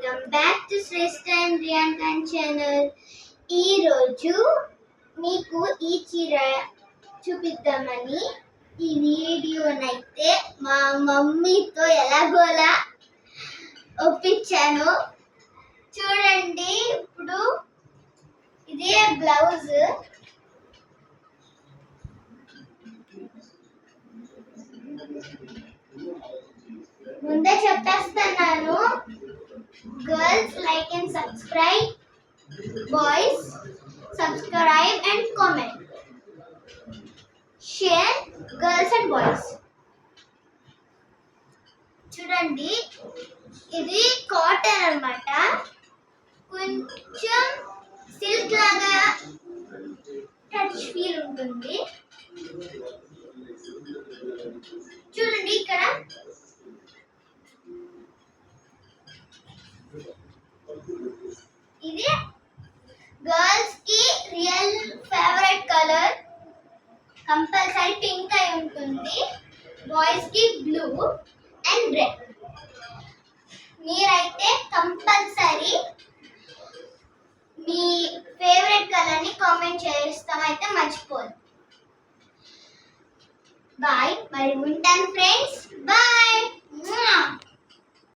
Welcome back to Shreshtha and Riyanka channel. ఈరోజు మీకు ఈ చీర చూపిద్దామని ఈ వీడియోనైతే మా మమ్మీతో ఎలాగోలా ఒప్పించాను. చూడండి, ఇప్పుడు ఇదే బ్లౌజ్. ముందే చెప్పేస్తున్నాను, girls like and subscribe, boys subscribe and comment, share girls and boys. చూడండి, ఇది కాటన్ అన్నమాట. కొంచెం సిల్క్ లాగా టచ్ ఫీల్ ఉంటుంది. చూడండి, ఇక్కడ ఇది గర్ల్స్ కి real favourite colour compulsory pink అయి ఉంటుంది. బాయ్స్ కి బ్లూ అండ్ రెడ్. మీరైతే కంపల్సరీ మీ ఫేవరెట్ కలర్ ని కామెంట్ చేస్తామైతే మర్చిపోదు. బాయ్, మరి ఉంటాను ఫ్రెండ్స్. బాయ్.